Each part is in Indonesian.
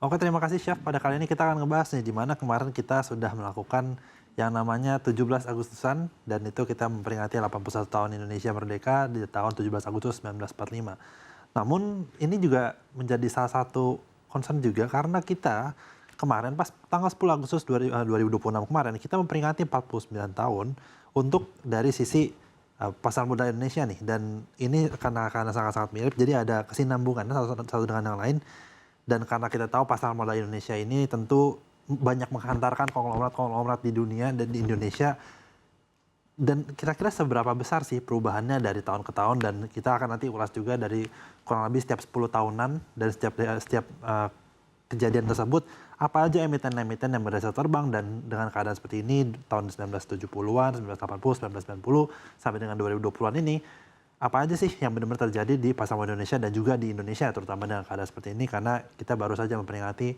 Oke, terima kasih Chef. Pada kali ini kita akan ngebahas nih, di mana kemarin kita sudah melakukan yang namanya 17 Agustusan, dan itu kita memperingati 81 tahun Indonesia merdeka di tahun 17 Agustus 1945. Namun ini juga menjadi salah satu concern juga karena kita kemarin pas tanggal 10 Agustus 2026 kemarin kita memperingati 49 tahun untuk dari sisi pasar modal Indonesia nih, dan ini karena sangat-sangat mirip jadi ada kesinambungan satu dengan yang lain. Dan karena kita tahu pasar modal Indonesia ini tentu banyak menghantarkan konglomerat-konglomerat di dunia dan di Indonesia. Dan kira-kira seberapa besar sih perubahannya dari tahun ke tahun, dan kita akan nanti ulas juga dari kurang lebih setiap 10 tahunan dan setiap kejadian tersebut apa aja emiten-emiten yang berhasil terbang, dan dengan keadaan seperti ini tahun 1970-an, 1980, 1990 sampai dengan 2020-an ini apa aja sih yang benar-benar terjadi di pasar modal Indonesia dan juga di Indonesia terutama dengan keadaan seperti ini, karena kita baru saja memperingati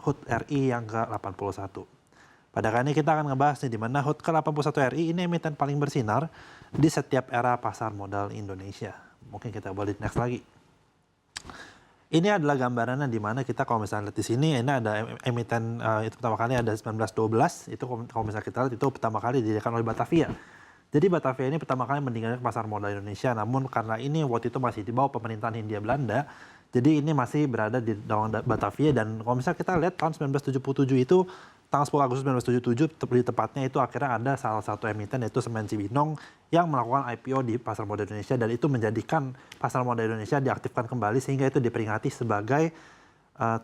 HUT RI yang ke-81. Pada kali ini kita akan ngebahas nih di mana HUT ke-81 RI ini emiten paling bersinar di setiap era pasar modal Indonesia. Mungkin kita boleh next lagi. Ini adalah gambarannya di mana kita kalau misalnya lihat di sini, ini ada emiten itu pertama kali ada 1912, itu kalau misalnya kita lihat itu pertama kali didirikan oleh Batavia. Jadi Batavia ini pertama kali mendirikan pasar modal Indonesia, namun karena ini waktu itu masih di bawah pemerintahan Hindia Belanda, jadi ini masih berada di naungan Batavia. Dan kalau misalnya kita lihat tahun 1977 itu, tanggal 10 Agustus 1977, di tepatnya itu akhirnya ada salah satu emiten yaitu Semen Cibinong yang melakukan IPO di pasar modal Indonesia, dan itu menjadikan pasar modal Indonesia diaktifkan kembali sehingga itu diperingati sebagai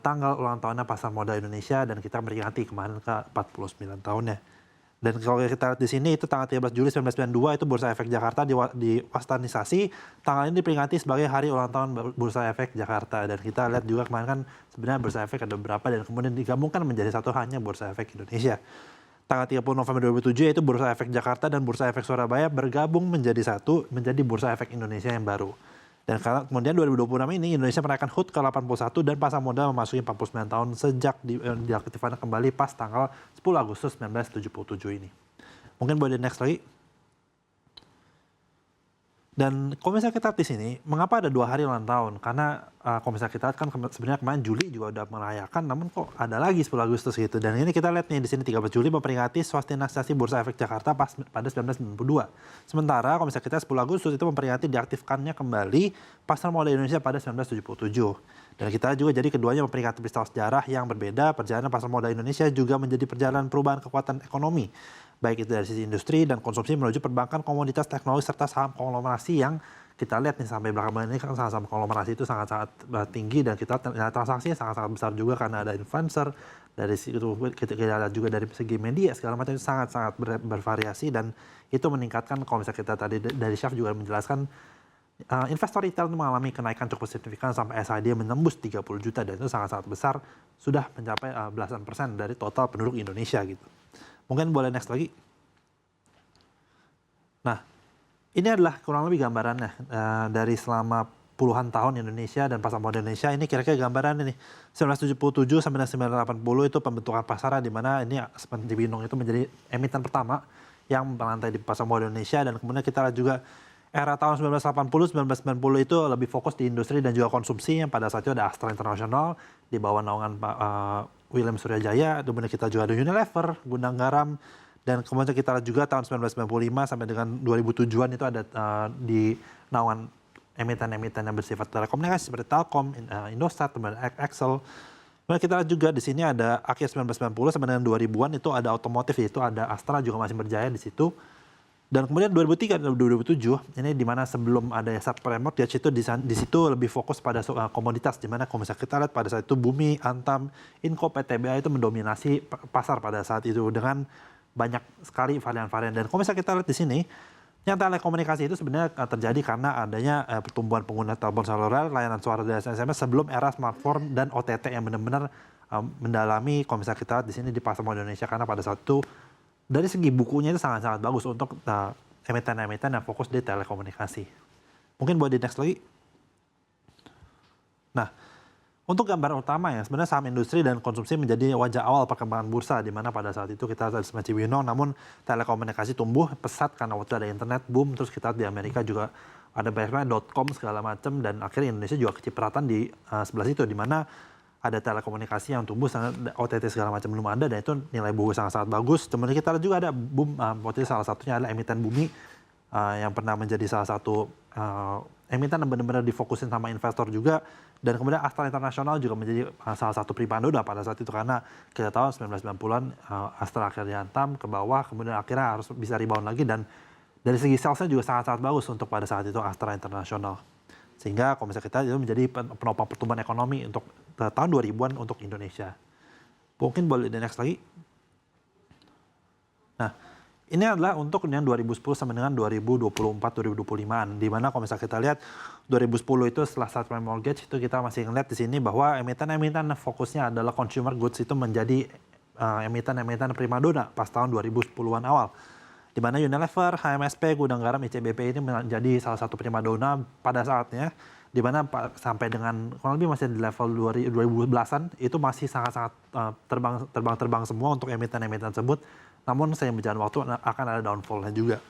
tanggal ulang tahunnya pasar modal Indonesia, dan kita memperingati kemarin ke 49 tahunnya. Dan kalau kita lihat di sini itu tanggal 13 Juli 1992 itu Bursa Efek Jakarta diwastanisasi. Tanggal ini diperingati sebagai hari ulang tahun Bursa Efek Jakarta. Dan kita lihat juga kemarin kan sebenarnya Bursa Efek ada beberapa dan kemudian digabungkan menjadi satu hanya Bursa Efek Indonesia. Tanggal 30 November 2007 yaitu Bursa Efek Jakarta dan Bursa Efek Surabaya bergabung menjadi satu, menjadi Bursa Efek Indonesia yang baru. Dan kemudian 2026 ini Indonesia merayakan HUT ke-81 dan pasar modal memasuki 49 tahun sejak diaktifkannya kembali pas tanggal 10 Agustus 1977 ini. Mungkin boleh next lagi. Dan kalau misalnya kita lihat di sini, mengapa ada 2 hari ulang tahun? Karena kalau misalnya kita lihat kan sebenarnya kemarin Juli juga udah merayakan, namun kok ada lagi 10 Agustus gitu. Dan ini kita lihat nih di sini 13 Juli memperingati swastianisasi Bursa Efek Jakarta pada 1992. Sementara kalau misalnya kita 10 Agustus itu memperingati diaktifkannya kembali pasar modal Indonesia pada 1977. Dan kita juga jadi keduanya memperingati peristiwa sejarah yang berbeda. Perjalanan pasar modal Indonesia juga menjadi perjalanan perubahan kekuatan ekonomi, baik itu dari sisi industri dan konsumsi menuju perbankan, komoditas, teknologi, serta saham konglomerasi yang kita lihat nih sampai belakangan ini kan saham konglomerasi itu sangat-sangat tinggi, dan kita transaksinya sangat-sangat besar juga karena ada influencer. Dari situ kita lihat juga dari segi media segala macam itu sangat-sangat bervariasi, dan itu meningkatkan kalau misalnya kita tadi dari Chef juga menjelaskan investor retail itu mengalami kenaikan cukup signifikan sampai SID menembus 30 juta, dan itu sangat-sangat besar, sudah mencapai belasan persen dari total penduduk Indonesia gitu. Mungkin boleh next lagi. Nah, ini adalah kurang lebih gambarannya dari selama puluhan tahun Indonesia dan pasar modal Indonesia. Ini kira-kira gambarannya nih. 1977 sampai 1980 itu pembentukan pasar, di mana ini Semen Cibinong itu menjadi emiten pertama yang melantai di pasar modal Indonesia. Dan kemudian kita lihat juga era tahun 1980, 1990 itu lebih fokus di industri dan juga konsumsi, yang pada saat itu ada Astra International di bawah naungan Pak William Suryajaya, kemudian kita juga ada Unilever, Gudang Garam, dan kemudian kita lihat juga tahun 1995 sampai dengan 2007-an itu ada di naungan emiten-emiten yang bersifat telekomunikasi seperti Telkom, Indosat, kemudian Excel. Kemudian kita lihat juga di sini ada akhir 1990 sampai dengan 2000-an itu ada otomotif, yaitu ada Astra juga masih berjaya di situ. Dan kemudian 2003 dan 2007 ini di mana sebelum ada Supreme Mortgage itu di situ lebih fokus pada komoditas, di mana kalau misalnya kita lihat pada saat itu Bumi, Antam, Inco, PTBA itu mendominasi pasar pada saat itu dengan banyak sekali varian-varian. Dan kalau misalnya kita lihat di sini, yang telekomunikasi itu sebenarnya terjadi karena adanya pertumbuhan pengguna telepon seluler, layanan suara dan SMS sebelum era smartphone dan OTT yang benar-benar mendalami. Kalau misalnya kita lihat di sini di pasar modal Indonesia, karena pada saat itu dari segi bukunya itu sangat-sangat bagus untuk emiten-emiten yang fokus di telekomunikasi. Mungkin boleh di next lagi. Nah, untuk gambaran utama ya, sebenarnya saham industri dan konsumsi menjadi wajah awal perkembangan bursa, di mana pada saat itu kita ada Semen Cibinong, namun telekomunikasi tumbuh pesat karena waktu ada internet boom, terus kita di Amerika juga ada banyak .com segala macam, dan akhirnya Indonesia juga kecipratan di sebelah situ, di mana ada telekomunikasi yang tumbuh, OTT segala macam belum ada, dan itu nilai buku sangat-sangat bagus. Kemudian kita lihat juga ada boom, waktu itu salah satunya adalah emiten Bumi, yang pernah menjadi salah satu emiten yang benar-benar difokusin sama investor juga. Dan kemudian Astra International juga menjadi salah satu primadona pada saat itu, karena kita tahu 1990-an Astra akhirnya dihantam ke bawah, kemudian akhirnya harus bisa rebound lagi, dan dari segi salesnya juga sangat-sangat bagus untuk pada saat itu Astra International. Sehingga kalau misalnya kita itu menjadi penopang pertumbuhan ekonomi untuk tahun 2000-an untuk Indonesia. Mungkin boleh di next lagi. Nah, ini adalah untuk yang 2010 sampai dengan 2024-2025-an. Di mana kalau misalnya kita lihat 2010 itu setelah subprime mortgage itu kita masih ngeliat di sini bahwa emiten-emiten fokusnya adalah consumer goods itu menjadi emiten-emiten primadona pas tahun 2010-an awal. Di mana Unilever, HMSP, Gudang Garam, ICBP ini menjadi salah satu primadona pada saatnya, di mana sampai dengan kurang lebih masih di level 2010-an itu masih sangat-sangat terbang semua untuk emiten-emiten tersebut. Namun seiring berjalan waktu akan ada downfall-nya juga.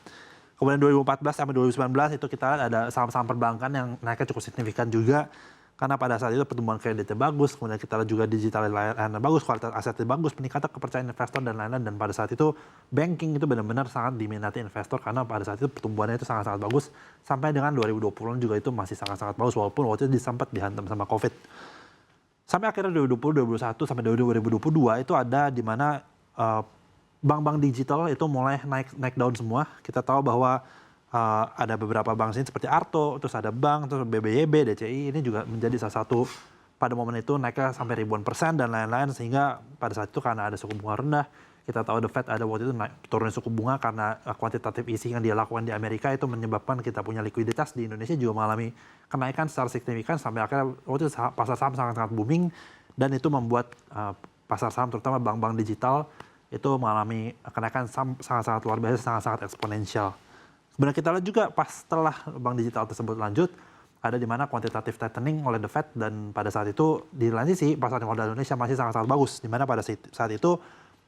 Kemudian 2014 sampai 2019 itu kita lihat ada saham-saham perbankan yang naiknya cukup signifikan juga. Karena pada saat itu pertumbuhan kreditnya bagus, kemudian kita lihat juga digital layanan bagus, kualitas asetnya bagus, peningkatan kepercayaan investor dan lain-lain. Dan pada saat itu banking itu benar-benar sangat diminati investor karena pada saat itu pertumbuhannya itu sangat-sangat bagus. Sampai dengan 2020 juga itu masih sangat-sangat bagus walaupun waktu itu sempat dihantam sama COVID. Sampai akhirnya 2020, 2021 sampai 2022 itu ada di mana bank-bank digital itu mulai naik daun semua. Kita tahu bahwa ada beberapa bank sini seperti Arto, terus ada bank, terus BBYB, DCI, ini juga menjadi salah satu pada momen itu naiknya sampai ribuan persen dan lain-lain, sehingga pada saat itu karena ada suku bunga rendah, kita tahu The Fed ada waktu itu turunnya suku bunga karena quantitative easing yang dia lakukan di Amerika itu menyebabkan kita punya likuiditas di Indonesia juga mengalami kenaikan secara signifikan sampai akhirnya waktu itu pasar saham sangat-sangat booming, dan itu membuat pasar saham terutama bank-bank digital itu mengalami kenaikan sangat-sangat luar biasa, sangat-sangat eksponensial. Kemudian kita lihat juga pas setelah bank digital tersebut lanjut, ada di mana quantitative tightening oleh The Fed, dan pada saat itu di lain sisi pasar modal Indonesia masih sangat-sangat bagus, di mana pada saat itu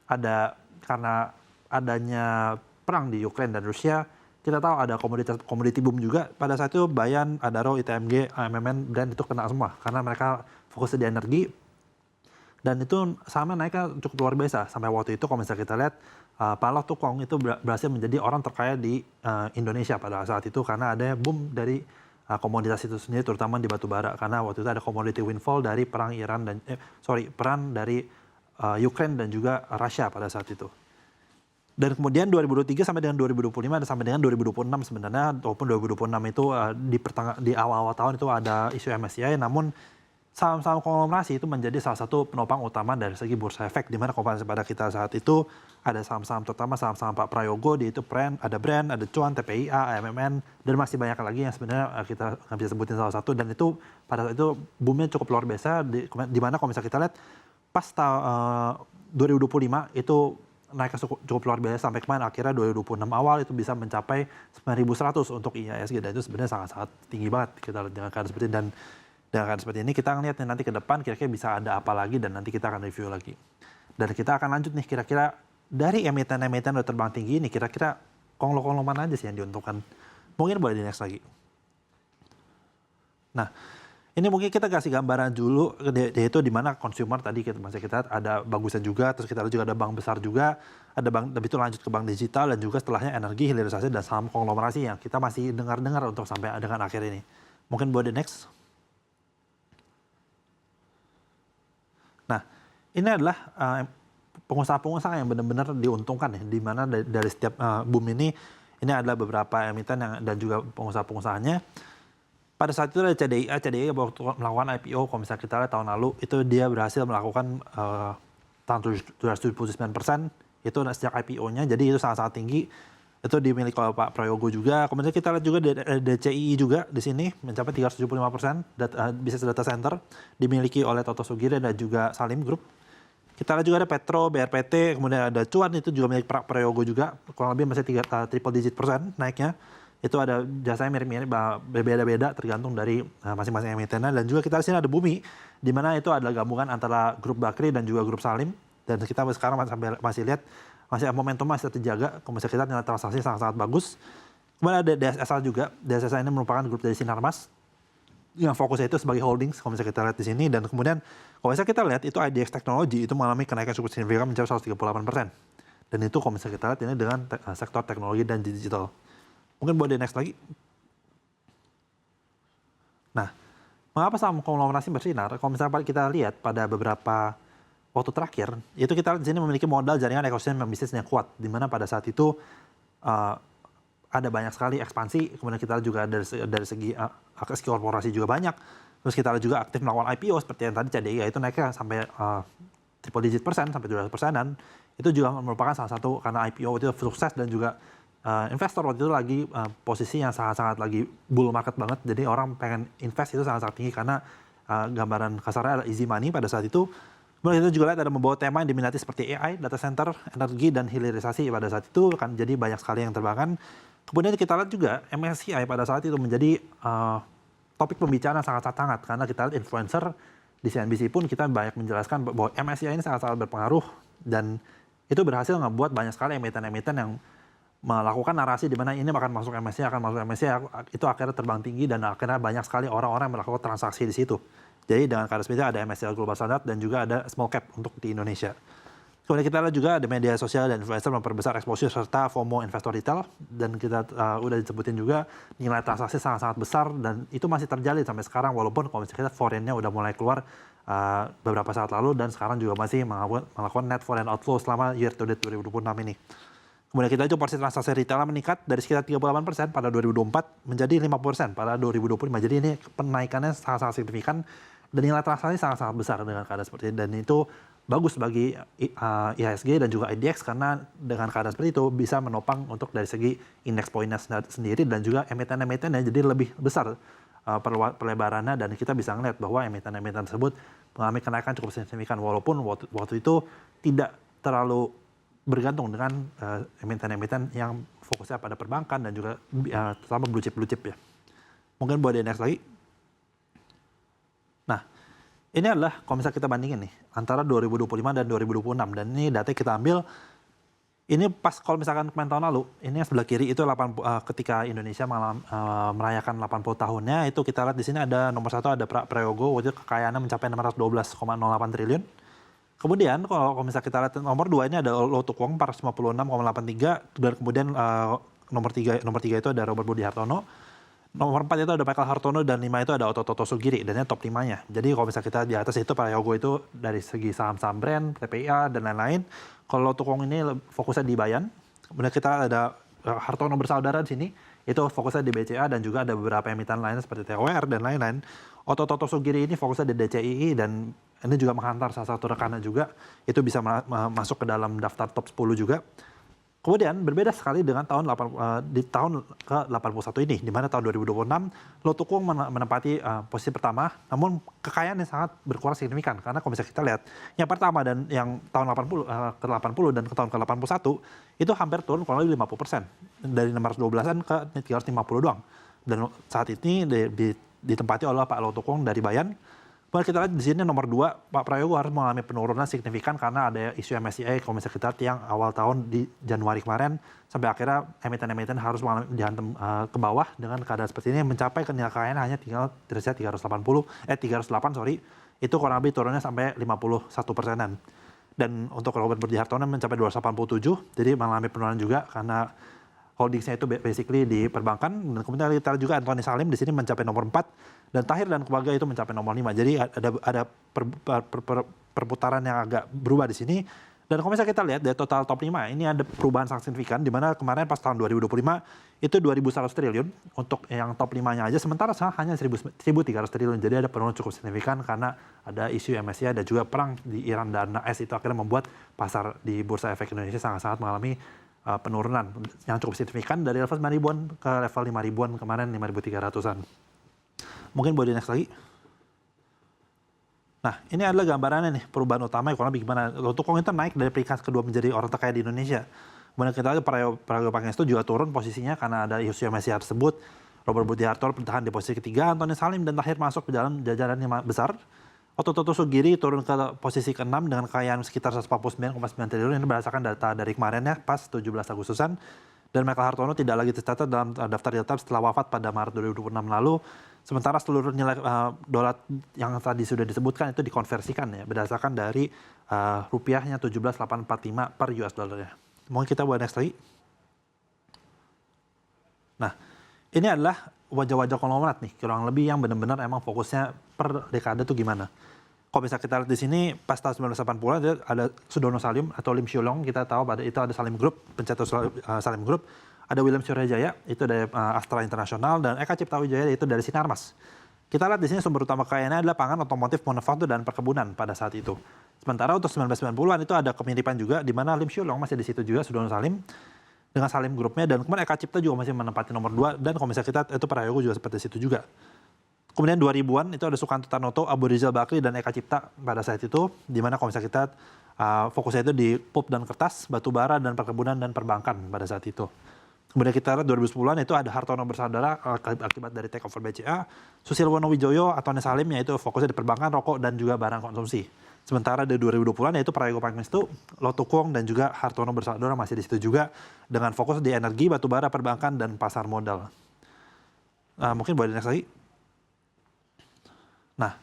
ada karena adanya perang di Ukraina dan Rusia, kita tahu ada komoditi boom juga. Pada saat itu Bayan, Adaro, ITMG, AMMN, brand itu kena semua karena mereka fokusnya di energi, dan itu sahamnya naiknya cukup luar biasa. Sampai waktu itu kalau misalnya kita lihat Paloh Tukong itu berhasil menjadi orang terkaya di Indonesia pada saat itu karena ada boom dari komoditas itu sendiri, terutama di batu bara, karena waktu itu ada commodity windfall dari perang perang dari Ukraine dan juga Rusia pada saat itu. Dan kemudian 2023 sampai dengan 2025 dan sampai dengan 2026 sebenarnya, walaupun 2026 itu di awal-awal tahun itu ada isu MSCI, namun saham-saham konglomerasi itu menjadi salah satu penopang utama dari segi bursa efek, di mana komparasi pada kita saat itu ada saham-saham terutama saham-saham Pak Prayogo, di itu brand, ada Cuan, TPIA, AMMN, dan masih banyak lagi yang sebenarnya kita nggak bisa sebutin salah satu, dan itu pada saat itu boomnya cukup luar biasa, di mana kalau misalnya kita lihat pas 2025 itu naiknya cukup luar biasa sampai kemarin akhirnya 2026 awal itu bisa mencapai 9.100 untuk IHSG, dan itu sebenarnya sangat-sangat tinggi banget kita lihat dengan keadaan seperti ini. Dan dengan seperti ini kita ngeliat nanti ke depan kira-kira bisa ada apa lagi, dan nanti kita akan review lagi. Dan kita akan lanjut nih kira-kira dari emiten-emiten udah terbang tinggi ini kira-kira konglo-konglo mana aja sih yang diuntungkan. Mungkin boleh di next lagi. Nah, ini mungkin kita kasih gambaran dulu yaitu di mana consumer tadi kita lihat ada bagusnya juga, terus kita lihat juga ada bank besar juga, ada bank, lebih itu lanjut ke bank digital, dan juga setelahnya energi, hilirisasi, dan saham konglomerasi yang kita masih dengar-dengar untuk sampai dengan akhir ini. Mungkin boleh di next. Nah, ini adalah pengusaha-pengusaha yang benar-benar diuntungkan ya, di mana dari setiap boom ini adalah beberapa emiten dan juga pengusaha-pengusahanya. Pada saat itu ada CDI waktu melakukan IPO, kalau misalnya kita lihat tahun lalu, itu dia berhasil melakukan tahun 779%, itu sejak IPO-nya, jadi itu sangat-sangat tinggi. Itu dimiliki oleh Pak Prayogo juga. Kemudian kita lihat juga DCI juga di sini mencapai 375%, bisnis data center dimiliki oleh Toto Sugiri dan juga Salim Group. Kita lihat juga ada Petro, BRPT, kemudian ada Cuan itu juga milik Pak Prayogo juga, kurang lebih masih triple digit persen naiknya. Itu ada jasanya mirip-mirip, beda-beda tergantung dari masing-masing emitennya. Dan juga kita di sini ada Bumi, di mana itu adalah gabungan antara grup Bakri dan juga grup Salim. Dan kita sekarang masih lihat masih momentum masih terjaga, kemudian kita nilai transaksi sangat-sangat bagus. Kemudian ada DSSA juga, DSSA ini merupakan grup dari Sinarmas, yang fokusnya itu sebagai holdings, kalau misalnya kita lihat di sini. Dan kemudian kalau misalnya kita lihat itu IDX Technology itu mengalami kenaikan cukup signifikan mencapai 138%. Dan itu kalau misalnya kita lihat ini dengan sektor teknologi dan digital. Mungkin boleh next lagi. Nah, mengapa saham konglomerasi bersinar? Kalau misalnya kita lihat pada beberapa waktu terakhir, itu kita di sini memiliki modal jaringan ekosistem bisnis yang kuat, di mana pada saat itu ada banyak sekali ekspansi, kemudian kita juga dari segi aksi korporasi juga banyak, terus kita juga aktif melakukan IPO seperti yang tadi CDI, itu naiknya sampai triple digit persen, sampai 200%, itu juga merupakan salah satu karena IPO itu sukses dan juga investor waktu itu lagi posisi yang sangat-sangat lagi bull market banget, jadi orang pengen invest itu sangat-sangat tinggi karena gambaran kasarnya ada easy money pada saat itu. Kemudian kita juga lihat ada membawa tema yang diminati seperti AI, data center, energi, dan hilirisasi pada saat itu, kan jadi banyak sekali yang terbangkan. Kemudian kita lihat juga MSCI pada saat itu menjadi topik pembicaraan sangat-sangat hangat, karena kita lihat influencer di CNBC pun kita banyak menjelaskan bahwa MSCI ini sangat-sangat berpengaruh, dan itu berhasil ngebuat banyak sekali emiten-emiten yang melakukan narasi di mana ini akan masuk MSCI, itu akhirnya terbang tinggi dan akhirnya banyak sekali orang-orang yang melakukan transaksi di situ. Jadi dengan kata seperti ada MSCI Global Standard dan juga ada small cap untuk di Indonesia. Kemudian kita lihat juga ada media sosial dan influencer memperbesar exposure serta FOMO investor retail, dan kita udah disebutin juga nilai transaksi sangat-sangat besar dan itu masih terjalin sampai sekarang, walaupun kalau misalnya kita foreign-nya udah mulai keluar beberapa saat lalu dan sekarang juga masih melakukan net foreign outflow selama year to date 2026 ini. Kemudian kita juga porsi transaksi retail meningkat dari sekitar 38% pada 2024 menjadi 50% pada 2025. Jadi ini penaikannya sangat-sangat signifikan dan nilai transaksi sangat-sangat besar dengan keadaan seperti ini. Dan itu bagus bagi IHSG dan juga IDX karena dengan keadaan seperti itu bisa menopang untuk dari segi indeks poinnya sendiri dan juga emiten-emitennya jadi lebih besar perlebarannya, dan kita bisa melihat bahwa emiten-emiten tersebut mengalami kenaikan cukup signifikan walaupun waktu itu tidak terlalu bergantung dengan emiten-emiten yang fokusnya pada perbankan dan juga terutama blue chip ya. Mungkin boleh next lagi. Nah, ini adalah kalau misalnya kita bandingin nih antara 2025 dan 2026, dan ini data kita ambil ini pas kalau misalkan kemarin tahun lalu, ini yang sebelah kiri itu ketika Indonesia merayakan 80 tahunnya, itu kita lihat di sini ada nomor satu ada Prayogo, waktu itu kekayaannya mencapai 612,08 triliun. Kemudian kalau misalnya kita lihat nomor 2 ini ada Lo Tuk Wong 456,83, dan kemudian nomor 3 itu ada Robert Budi Hartono. Nomor 4 itu ada Michael Hartono dan 5 itu ada Oto Sugiri, dan ini top 5-nya. Jadi kalau misalnya kita di atas itu Prayogo itu dari segi saham-saham brand, TPIA dan lain-lain. Kalau Lo Tuk Wong ini fokusnya di Bayan. Kemudian kita ada Hartono bersaudara di sini, itu fokusnya di BCA dan juga ada beberapa emiten lainnya seperti TOR dan lain-lain. Oto Sugiri ini fokusnya di DCII dan ini juga menghantar salah satu rekannya juga, itu bisa masuk ke dalam daftar top 10 juga. Kemudian berbeda sekali dengan di tahun ke-81 ini, di mana tahun 2026 Lo Tuk Wong menempati posisi pertama, namun kekayaannya sangat berkurang signifikan. Karena kalau misalnya kita lihat, yang pertama dan yang tahun ke-80 dan ke tahun ke-81, itu hampir turun kurang lebih 50%. Dari 612-an ke 350 doang. Dan saat ini ditempati oleh Pak Lo Tuk Wong dari Bayan. Kemudian kita lihat di sini nomor 2, Pak Prayogo harus mengalami penurunan signifikan karena ada isu MSCI kalau misalnya kita lihat yang awal tahun di Januari kemarin, sampai akhirnya emiten-emiten harus dihantam ke bawah dengan keadaan seperti ini, mencapai nilai kekayaan hanya tinggal 308 itu kurang lebih turunnya sampai 51%-an. Dan untuk Robert Budi Hartono mencapai 287, jadi mengalami penurunan juga karena holdingsnya itu basically di perbankan. Dan kemudian kita lihat juga Anthony Salim di sini mencapai nomor 4 dan Tahir dan Keluarga itu mencapai nomor 5. Jadi ada perputaran yang agak berubah di sini. Dan kalau misalnya kita lihat dari total top 5, ini ada perubahan sangat signifikan, di mana kemarin pas tahun 2025 itu 2.100 triliun untuk yang top 5-nya aja, sementara hanya 1.300 triliun. Jadi ada penurunan cukup signifikan karena ada isu MSCI dan juga perang di Iran dan AS, itu akhirnya membuat pasar di Bursa Efek Indonesia sangat-sangat mengalami penurunan yang cukup signifikan dari level 9 ribuan ke level 5 ribuan kemarin 5.300-an. Mungkin boleh next lagi. Nah, ini adalah gambarannya nih, perubahan utama ekonomi gimana. Lo Tuk Wong itu naik dari peringkat kedua menjadi orang terkaya di Indonesia. Kemudian kita lihat Prayogo Pangestu juga turun posisinya karena ada isu MSCI tersebut. Robert Budi Hartono bertahan di posisi ketiga, Anthony Salim dan Tahir masuk ke dalam jajaran yang besar. Oto Sugiri turun ke posisi ke-6 dengan kekayaan sekitar 149,9 triliun. Ini berdasarkan data dari kemarin ya, pas 17 Agustusan. Dan Michael Hartono tidak lagi tercatat dalam daftar real time setelah wafat pada Maret 2026 lalu. Sementara seluruh nilai dolar yang tadi sudah disebutkan itu dikonversikan ya berdasarkan dari rupiahnya 17.845 per US dollar ya. Mungkin kita buat next lagi. Nah, ini adalah wajah-wajah konglomerat nih, kurang lebih yang benar-benar emang fokusnya per dekade tuh gimana. Kalau bisa kita lihat di sini, pas tahun 1980 ada Sudono Salim atau Lim Shyolong, kita tahu pada itu ada Salim Group, pencetus Salim Group, ada William Suryajaya, itu dari Astra International, dan Eka Cipta Wijaya, itu dari Sinarmas. Kita lihat di sini sumber utama kekayaannya adalah pangan, otomotif, manufaktur, dan perkebunan pada saat itu. Sementara untuk 1990-an itu ada kemiripan juga, di mana Lim Shyolong masih di situ juga, Sudono Salim, dengan Salim Grupnya, dan kemudian Eka Cipta juga masih menempati nomor 2, dan kalau misalnya kita, itu Prayogo juga seperti situ juga. Kemudian 2000-an itu ada Sukanto Tanoto, Abu Rizal Bakri, dan Eka Cipta pada saat itu, di mana kalau misalnya kita fokusnya itu di pulp dan kertas, batu bara, dan perkebunan dan perbankan pada saat itu. Kemudian kita lihat 2010-an itu ada Hartono bersaudara akibat dari take over BCA, Susilo Wonowijoyo, Antoni Salim yaitu fokusnya di perbankan, rokok, dan juga barang konsumsi. Sementara di 2020-an yaitu Prayogo Pangestu, Lotukong, dan juga Hartono bersaudara masih di situ juga dengan fokus di energi, batu bara, perbankan, dan pasar modal. Mungkin boleh next lagi. Nah,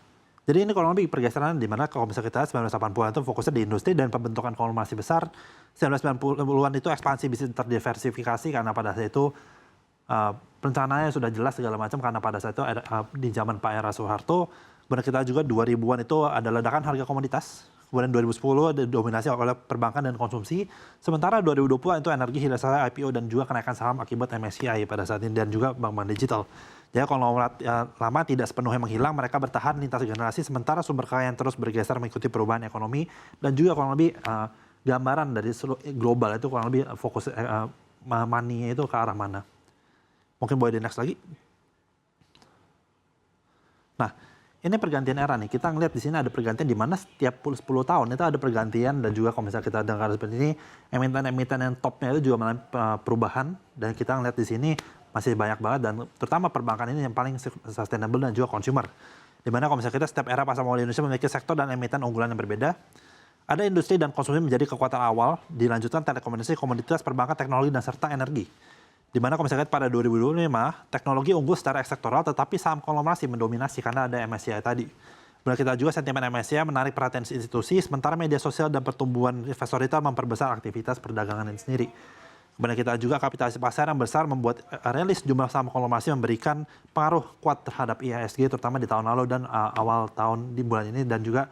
jadi ini kurang lebih pergeseran di mana kalau misalnya kita 1980-an itu fokusnya di industri dan pembentukan konglomerasi besar. 1990-an itu ekspansi bisnis terdiversifikasi karena pada saat itu rencananya sudah jelas segala macam karena pada saat itu di zaman Pak Era Soeharto. Kemudian kita juga 2000-an itu ada ledakan harga komoditas. Kemudian 2010 ada dominasi oleh perbankan dan konsumsi. Sementara 2020 itu energi, hilirisasi IPO, dan juga kenaikan saham akibat MSCI pada saat ini dan juga bank-bank digital. Jadi konglomerat lama tidak sepenuhnya menghilang, mereka bertahan lintas generasi, sementara sumber kekayaan terus bergeser mengikuti perubahan ekonomi dan juga kurang lebih gambaran dari seluruh global itu kurang lebih fokus money itu ke arah mana. Mungkin boleh di next lagi. Nah, ini pergantian era nih. Kita ngeliat di sini ada pergantian di mana setiap 10 tahun itu ada pergantian dan juga kalau misalnya kita dengar seperti ini, emiten-emiten yang topnya itu juga mengalami perubahan dan kita ngeliat di sini masih banyak banget dan terutama perbankan ini yang paling sustainable dan juga consumer. Dimana kalau misalnya kita setiap era pasar modal Indonesia memiliki sektor dan emiten unggulan yang berbeda. Ada industri dan konsumsi menjadi kekuatan awal, dilanjutkan telekomunikasi, komoditas, perbankan, teknologi, dan serta energi. Dimana kalau misalnya pada 2025, teknologi unggul secara sektoral tetapi saham konglomerasi mendominasi karena ada MSCI tadi. Kemudian kita juga sentimen MSCI menarik perhatian institusi, sementara media sosial dan pertumbuhan investor retail memperbesar aktivitas perdagangan ini sendiri. Kemudian kita juga kapitalisasi pasar yang besar membuat rilis jumlah saham konglomerasi memberikan pengaruh kuat terhadap IHSG terutama di tahun lalu dan awal tahun di bulan ini dan juga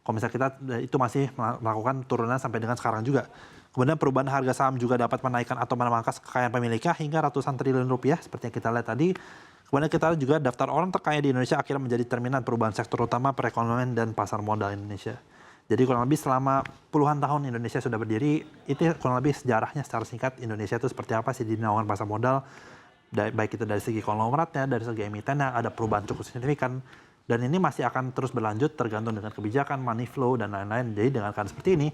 kalau misalnya kita itu masih melakukan turunan sampai dengan sekarang juga. Kemudian perubahan harga saham juga dapat menaikkan atau memangkas kekayaan pemiliknya hingga ratusan triliun rupiah seperti yang kita lihat tadi. Kemudian kita juga daftar orang terkaya di Indonesia akhirnya menjadi terminan perubahan sektor utama perekonomian dan pasar modal Indonesia. Jadi kurang lebih selama puluhan tahun Indonesia sudah berdiri, itu kurang lebih sejarahnya secara singkat Indonesia itu seperti apa sih di naungan pasar modal, baik itu dari segi konglomeratnya, dari segi emitennya, ada perubahan cukup signifikan. Dan ini masih akan terus berlanjut tergantung dengan kebijakan, money flow, dan lain-lain. Jadi dengan keadaan seperti ini,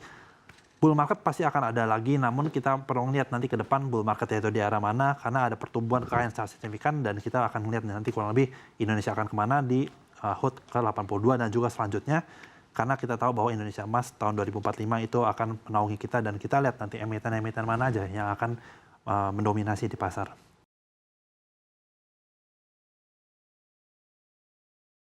bull market pasti akan ada lagi, namun kita perlu lihat nanti ke depan bull market itu di arah mana, karena ada pertumbuhan kekayaan secara signifikan, dan kita akan melihat nanti kurang lebih Indonesia akan kemana di HUT ke-82 dan juga selanjutnya. Karena kita tahu bahwa Indonesia Emas tahun 2045 itu akan menaungi kita dan kita lihat nanti emiten-emiten mana aja yang akan mendominasi di pasar.